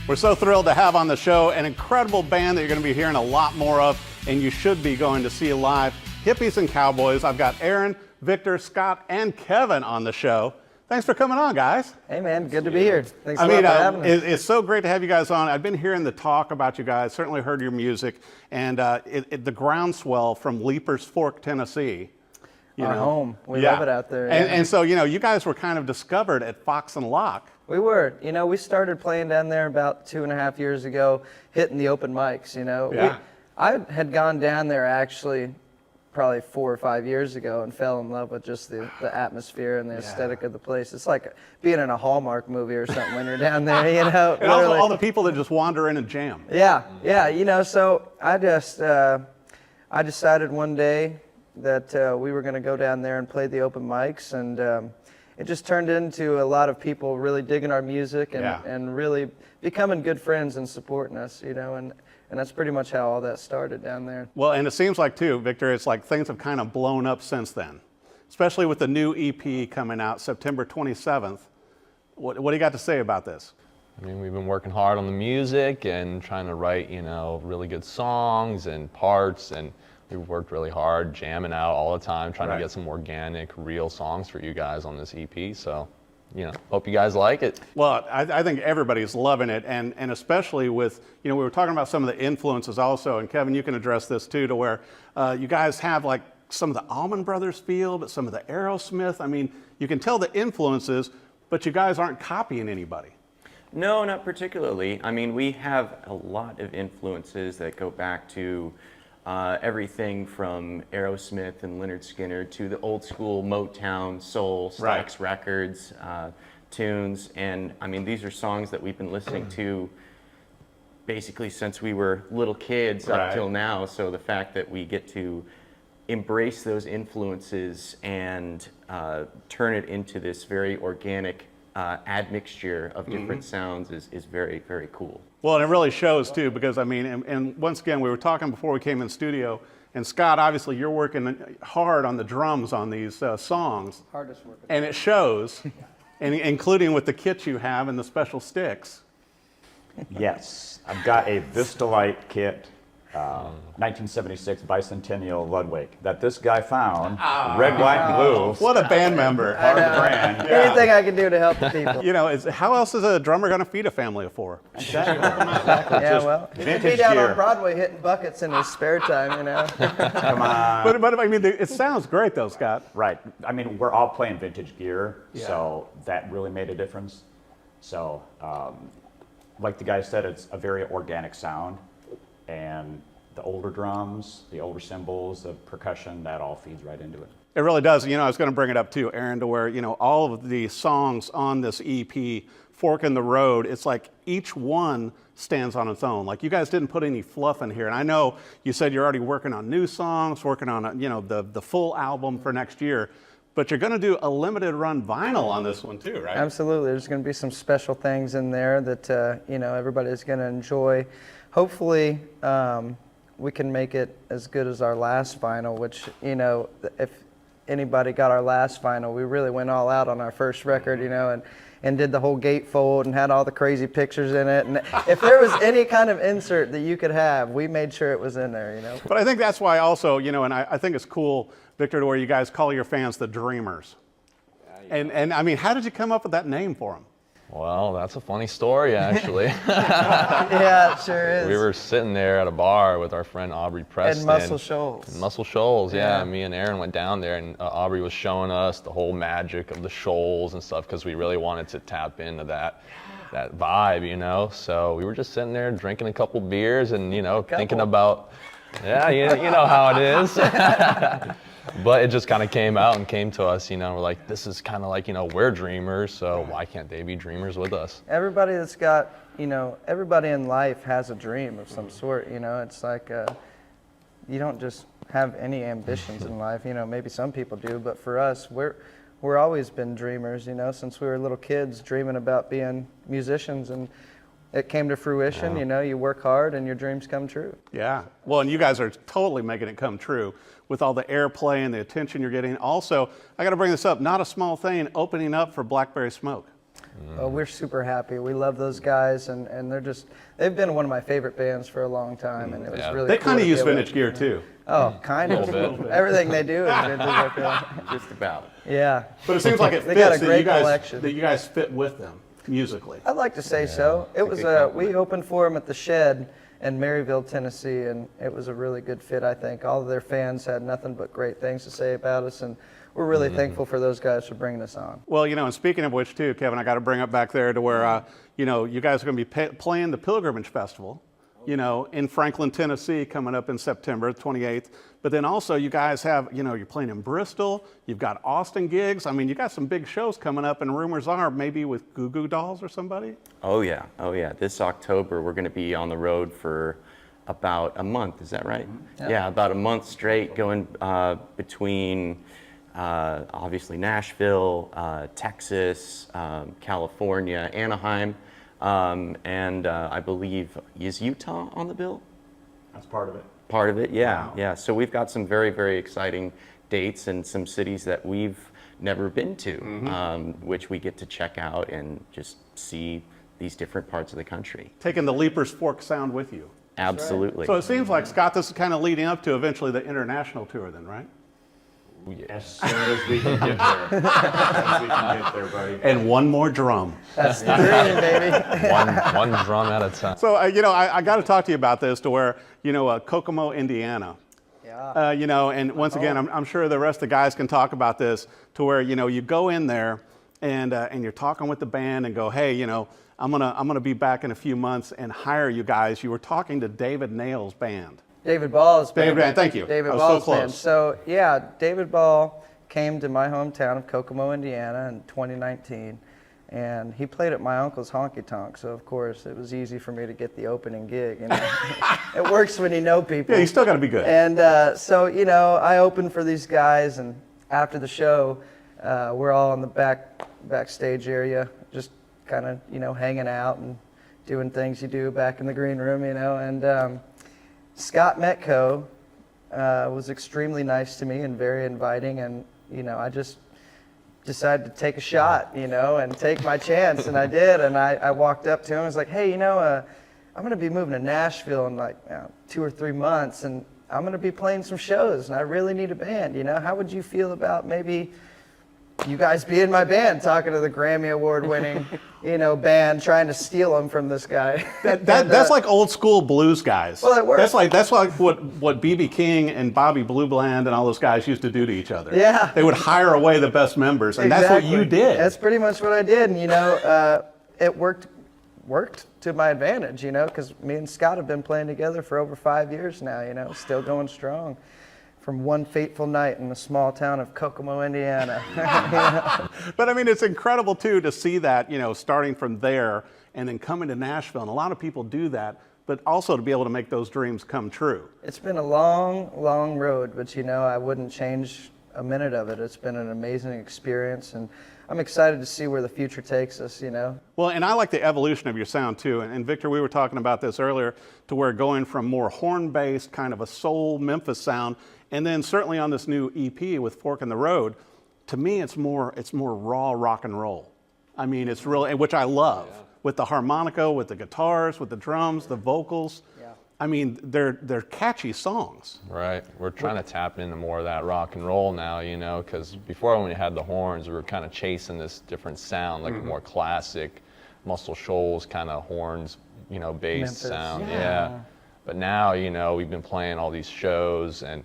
We're so thrilled to have on the show an incredible band that you're going to be hearing a lot more of, and you should be going to see live. Hippies and Cowboys. I've got Aaron, Victor, Scott, and Kevin on the show. Thanks for coming on, guys. Hey, man, good to be here. Thanks a lot for having us. It's so great to have you guys on. I've been hearing the talk about you guys, certainly heard your music, and the groundswell from Leapers Fork, Tennessee. Our home. We love it out there. And so, you guys were kind of discovered at Fox and Lock. We were. We started playing down there about 2.5 years ago, hitting the open mics, Yeah. I had gone down there actually probably 4 or 5 years ago and fell in love with just the atmosphere and the aesthetic of the place. It's like being in a Hallmark movie or something when you're down there, And also all the people that just wander in and jam. Yeah, so I decided one day that we were going to go down there and play the open mics, and it just turned into a lot of people really digging our music and really becoming good friends and supporting us, and that's pretty much how all that started down there. Well, and it seems like too, Victor, it's like things have kind of blown up since then, especially with the new EP coming out September 27th. What do you got to say about this? I mean, we've been working hard on the music and trying to write, really good songs and parts, and we've worked really hard, jamming out all the time, trying to get some organic, real songs for you guys on this EP. So, hope you guys like it. Well, I think everybody's loving it, and especially with, we were talking about some of the influences also, and Kevin, you can address this too, to where you guys have like some of the Allman Brothers feel, but some of the Aerosmith. I mean, you can tell the influences, but you guys aren't copying anybody. No, not particularly. I mean, we have a lot of influences that go back to everything from Aerosmith and Lynyrd Skynyrd to the old school Motown, soul, Stax Records, tunes. And I mean, these are songs that we've been listening to basically since we were little kids up till now. So the fact that we get to embrace those influences and turn it into this very organic admixture of different sounds is very, very cool. Well, and it really shows too, because I mean, and once again, we were talking before we came in studio, and Scott, obviously you're working hard on the drums on these songs. Hardest work. And it shows, and including with the kit you have and the special sticks. Yes, I've got a Vistalite kit, 1976 Bicentennial Ludwig, that this guy found, red, white, and blue. What a band member. Hard brand. Yeah. Anything I can do to help the people. How else is a drummer going to feed a family of 4? Yeah, well, he could be down on Broadway hitting buckets in his spare time, Come on. But I mean, it sounds great though, Scott. Right. I mean, we're all playing vintage gear, so that really made a difference. So, like the guy said, it's a very organic sound. And the older drums, the older cymbals, the percussion, that all feeds right into it. It really does. I was going to bring it up too, Aaron, to where, all of the songs on this EP, Fork in the Road, it's like each one stands on its own. Like you guys didn't put any fluff in here. And I know you said you're already working on new songs, working on, the full album for next year. But you're going to do a limited run vinyl on this one too, right? Absolutely. There's going to be some special things in there that, everybody's going to enjoy. Hopefully, we can make it as good as our last vinyl, which, if anybody got our last vinyl, we really went all out on our first record, and did the whole gatefold and had all the crazy pictures in it. And if there was any kind of insert that you could have, we made sure it was in there, But I think that's why also, and I think it's cool, Victor, to where you guys call your fans the Dreamers. And I mean, how did you come up with that name for them? Well, that's a funny story, actually. Yeah, it sure is. We were sitting there at a bar with our friend Aubrey Preston. In Muscle Shoals. In Muscle Shoals, yeah. Me and Aaron went down there, and Aubrey was showing us the whole magic of the shoals and stuff, because we really wanted to tap into that vibe, So we were just sitting there drinking a couple beers and, thinking about, you know how it is. But it just kind of came out and came to us, we're like, this is kind of like, we're dreamers, so why can't they be dreamers with us? Everybody that's got, everybody in life has a dream of some sort, it's like, you don't just have any ambitions in life, maybe some people do, but for us, we're always been dreamers, since we were little kids dreaming about being musicians, and it came to fruition, you work hard and your dreams come true. Yeah, well, and you guys are totally making it come true with all the airplay and the attention you're getting. Also, I got to bring this up, not a small thing, opening up for Blackberry Smoke. we're super happy. We love those guys, and they've been one of my favorite bands for a long time, and it was really They cool kind of to use get with vintage gear too. Oh, kind of. Little bit. Everything they do is vintage. I feel. Just about. Yeah. But it seems like it They got fits a that you great guys collection. that you guys fit with them musically. I'd like to say so. It was we opened for them at the Shed in Maryville, Tennessee, and it was a really good fit. I think all of their fans had nothing but great things to say about us, and we're really thankful for those guys for bringing us on. Well, and speaking of which too, Kevin, I got to bring up back there to where you guys are going to be playing the Pilgrimage Festival, in Franklin, Tennessee, coming up in September 28th. But then also you guys have, you're playing in Bristol. You've got Austin gigs. I mean, you got some big shows coming up, and rumors are maybe with Goo Goo Dolls or somebody. Oh yeah. This October we're going to be on the road for about a month. Is that right? Yeah, about a month straight, going between obviously Nashville, Texas, California, Anaheim, and I believe, is Utah on the bill? That's part of it. Part of it, yeah, Wow. yeah. So we've got some very, very exciting dates and some cities that we've never been to, which we get to check out and just see these different parts of the country. Taking the Leaper's Fork sound with you. Absolutely. So it seems like, Scott, this is kind of leading up to eventually the international tour then, right? As soon as we can get there. As soon as we can get there, buddy. And one more drum. That's the dream, baby. One drum at a time. So, I got to talk to you about this to where, Kokomo, Indiana. Yeah. And once again, I'm sure the rest of the guys can talk about this to where, you go in there and you're talking with the band and go, hey, I'm gonna be back in a few months and hire you guys. You were talking to David Nail's band. David Ball's band. David, thank you. David I was so Ball's close. band. So yeah, David Ball came to my hometown of Kokomo, Indiana in 2019, and he played at my uncle's honky tonk. So of course it was easy for me to get the opening gig. It works when you know people. Yeah, you still got to be good. And so I opened for these guys, and after the show, we're all in the backstage area, just kind of hanging out and doing things you do back in the green room, and. Scott Metco was extremely nice to me and very inviting, and I just decided to take a shot, and take my chance, and I did. And I walked up to him and was like, hey, I'm going to be moving to Nashville in like 2 or 3 months, and I'm going to be playing some shows, and I really need a band. How would you feel about maybe you guys be in my band, talking to the Grammy Award winning, band, trying to steal them from this guy. That's like old school blues guys. Well, it works. That's like what B.B. King and Bobby Blue Bland and all those guys used to do to each other. Yeah. They would hire away the best members, and that's what you did. That's pretty much what I did, and it worked to my advantage, because me and Scott have been playing together for over 5 years now, still going strong. From one fateful night in the small town of Kokomo, Indiana. But I mean, it's incredible too to see that, starting from there and then coming to Nashville. And a lot of people do that, but also to be able to make those dreams come true. It's been a long, long road, but I wouldn't change a minute of it. It's been an amazing experience, and I'm excited to see where the future takes us, Well, and I like the evolution of your sound too. And Victor, we were talking about this earlier, to where going from more horn-based, kind of a soul Memphis sound, and then certainly on this new EP with Fork in the Road, to me it's more raw rock and roll. I mean, it's really, which I love, with the harmonica, with the guitars, with the drums, the vocals. Yeah. I mean, they're catchy songs. Right. We're trying to tap into more of that rock and roll now, because before when we had the horns, we were kind of chasing this different sound, like a more classic Muscle Shoals kind of horns, based Memphis. sound. Yeah. But now, we've been playing all these shows and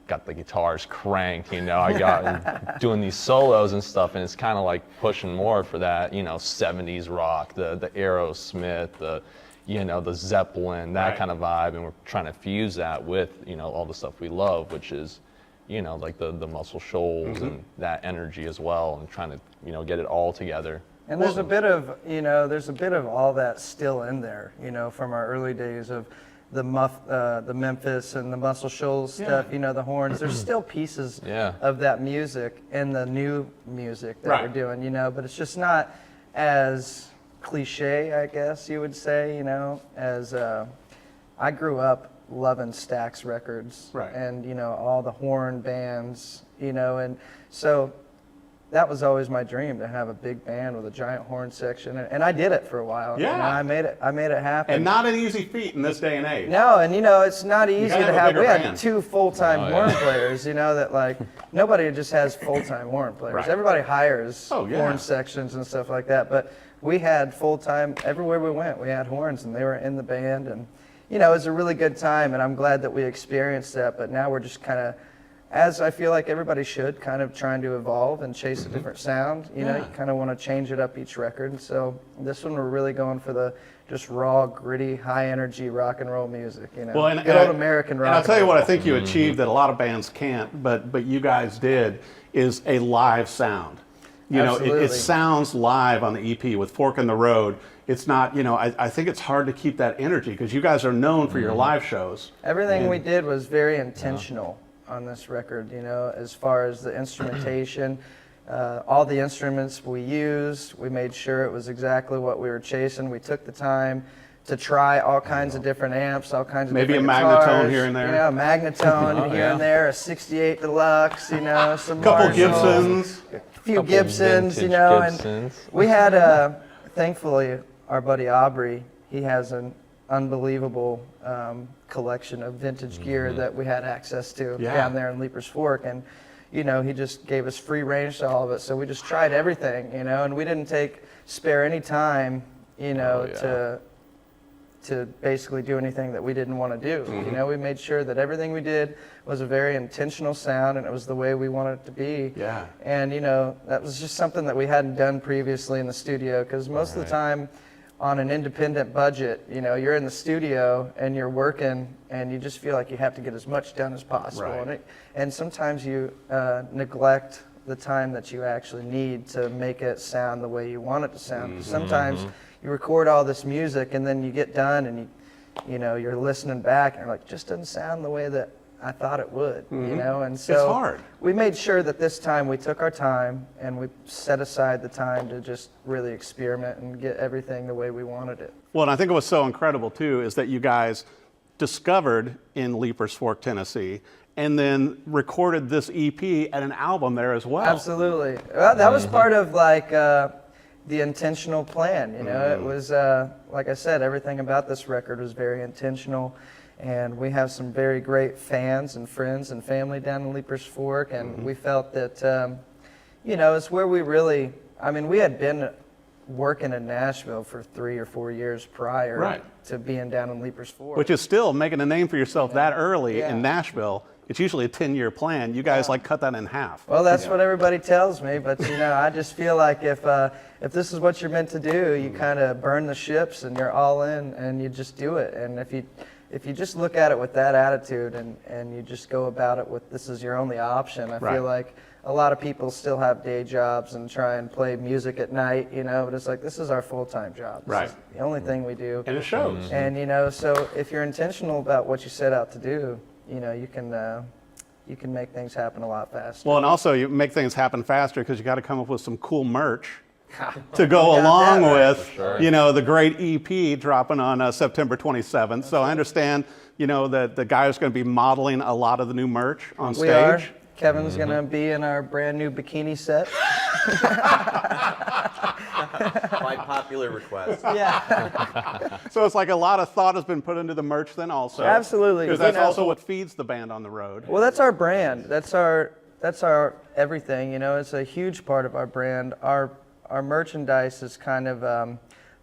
got the guitars cranked, I got doing these solos and stuff, and it's kind of like pushing more for that, 70s rock, the Aerosmith, the Zeppelin, that kind of vibe, and we're trying to fuse that with, all the stuff we love, which is, like the Muscle Shoals and that energy as well, and trying to, get it all together. And there's a bit of all that still in there, from our early days of the Memphis and the Muscle Shoals stuff, the horns. There's still pieces of that music in the new music that we're doing, but it's just not as cliche, I guess you would say, as I grew up loving Stax Records and, all the horn bands, and so that was always my dream, to have a big band with a giant horn section, and I did it for a while. Yeah. You know, I made it happen. And not an easy feat in this day and age. No, and it's not easy gotta to have a have. bigger We had band. 2 full-time Oh, horn yeah. players, that like nobody just has full-time horn players. Right. Everybody hires Oh, yeah. horn sections and stuff like that, but we had full-time everywhere we went. We had horns, and they were in the band, and it was a really good time, and I'm glad that we experienced that. But now we're just kind of, as I feel like everybody should, kind of trying to evolve and chase a different sound. You kind of want to change it up each record. And so this one, we're really going for the just raw, gritty, high energy rock and roll music. Well, and, good old American rock. And I'll tell you and what roll. I think you achieved that a lot of bands can't, but you guys did, is a live sound. It Absolutely. sounds live on the EP with Fork in the Road. It's not, I think it's hard to keep that energy because you guys are known for your live shows. Everything we did was very intentional on this record, as far as the instrumentation. All the instruments we used, we made sure it was exactly what we were chasing. We took the time to try all kinds of different amps, all kinds of Maybe different a magnetone guitars, here and there. a magnetone Oh, here yeah. and there, a 68 Deluxe, some Couple Marshalls, Gibsons. a few Couple Gibsons, vintage and Gibsons. we had, thankfully, our buddy Aubrey, he has an unbelievable collection of vintage gear that we had access to Yeah. down there in Leapers Fork, and he just gave us free range to all of it, so we just tried everything, and we didn't spare any time, to basically do anything that we didn't want to do. We made sure that everything we did was a very intentional sound, and it was the way we wanted it to be. Yeah. And that was just something that we hadn't done previously in the studio, because most of the time on an independent budget, you're in the studio and you're working, and you just feel like you have to get as much done as possible. Right. And sometimes you neglect the time that you actually need to make it sound the way you want it to sound. Sometimes you record all this music, and then you get done, and you're listening back, and you're like, just doesn't sound the way that I thought it would, and so It's hard. we made sure that this time we took our time, and we set aside the time to just really experiment and get everything the way we wanted it. Well, and I think it was so incredible, too, is that you guys discovered in Leapers Fork, Tennessee, and then recorded this EP and an album there as well. Absolutely. Well, that was part of the intentional plan. It was like I said, everything about this record was very intentional, and we have some very great fans and friends and family down in Leapers Fork, and we felt that it's where we really. I mean, we had been working in Nashville for 3 or 4 years prior Right. to being down in Leapers Fork. Which is still making a name for yourself that early Yeah. in Nashville. It's usually a 10-year plan. You guys cut that in half. Well, that's what everybody tells me, but I just feel like if this is what you're meant to do, you kind of burn the ships and you're all in, and you just do it. And if you just look at it with that attitude, and you just go about it with this is your only option, I Right. feel like a lot of people still have day jobs and try and play music at night, but it's like, this is our full-time job. This Right. is the only thing we do. And it shows. And so if you're intentional about what you set out to do, you can make things happen a lot faster. Well, and also you make things happen faster because you got to come up with some cool merch to go got along that right. with, sure. the great EP dropping on September 27th. So I understand, that the guy is going to be modeling a lot of the new merch on stage. We are. Kevin's going to be in our brand new bikini set. By popular request. Yeah, So it's like a lot of thought has been put into the merch then also. absolutely. Because that's also what feeds the band on the road. Well, that's our brand. That's our everything. It's a huge part of our brand. Our merchandise is kind of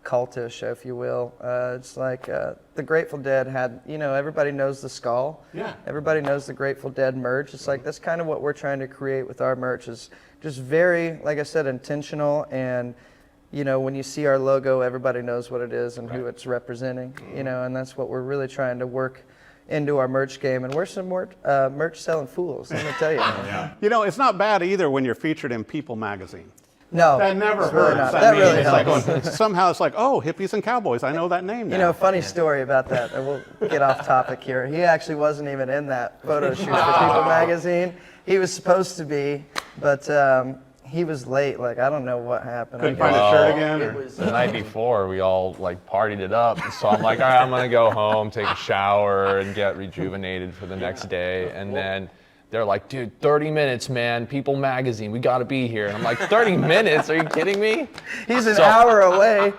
cultish, if you will. It's like the Grateful Dead had. Everybody knows the skull. Yeah. Everybody knows the Grateful Dead merch. It's like that's kind of what we're trying to create with our merch. Is just very, like I said, intentional, and when you see our logo, everybody knows what it is and who it's representing. And that's what we're really trying to work into our merch game, and we're some more merch selling fools, let me tell you. It's not bad either when you're featured in People magazine. No, That never it's really hurts. not. That really it's like helps. when- somehow it's like, oh, Hippies and Cowboys. I know that name now. Funny story about that. We'll get off topic here. He actually wasn't even in that photo shoot for People magazine. He was supposed to be, but he was late. Like, I don't know what happened. Couldn't I find guess- a shirt again? It or- was The night before, we all partied it up. So I'm like, all right, I'm gonna go home, take a shower, and get rejuvenated for the next day. And then they're like, dude, 30 minutes, man, People Magazine, we got to be here. And I'm like, 30 minutes? Are you kidding me? He's an hour away,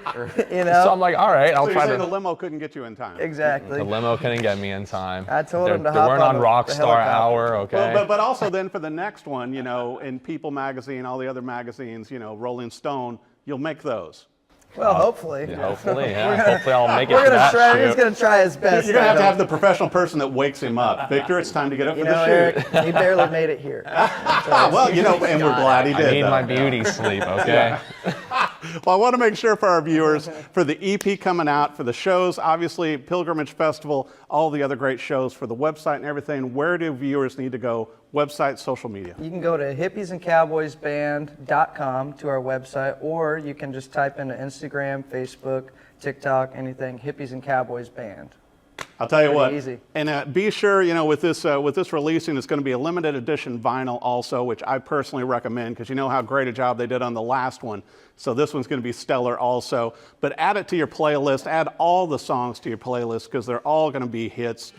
you know? So I'm like, all right, I'll So you're try saying to. the limo couldn't get you in time. Exactly. The limo couldn't get me in time. I told him to They hop weren't on on the Rockstar helicopter. Hour, okay? Well, but also then for the next one, you know, in People Magazine, all the other magazines, you know, Rolling Stone, you'll make those. Well, hopefully. Yeah, hopefully, yeah. Hopefully I'll make it We're to gonna that try. shoot. He's gonna try his best. You're gonna have to I have the professional person that wakes him up. Victor, it's time to get up You for know, the shoot. Eric, he barely made it here. Well, you know, and we're glad he did. I need though. my beauty sleep, okay? Well, I want to make sure for our viewers, for the EP coming out, for the shows, obviously Pilgrimage Festival, all the other great shows, for the website and everything, where do viewers need to go? Website, social media. You can go to hippiesandcowboysband.com to our website, or you can just type into Instagram, Facebook, TikTok, anything, Hippies and Cowboys Band. I'll tell you Pretty what, easy. and be sure, you know, with this releasing, it's going to be a limited edition vinyl also, which I personally recommend because you know how great a job they did on the last one. So this one's going to be stellar also. But add it to your playlist, add all the songs to your playlist because they're all going to be hits.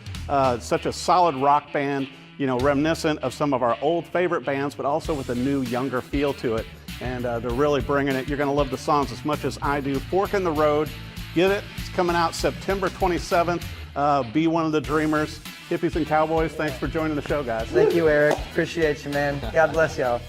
Such a solid rock band, you know, reminiscent of some of our old favorite bands, but also with a new, younger feel to it. And they're really bringing it. You're going to love the songs as much as I do. Fork in the Road, get it. It's coming out September 27th. Be one of the dreamers. Hippies and Cowboys, thanks for joining the show, guys. Thank you, Eric. Appreciate you, man. God bless y'all.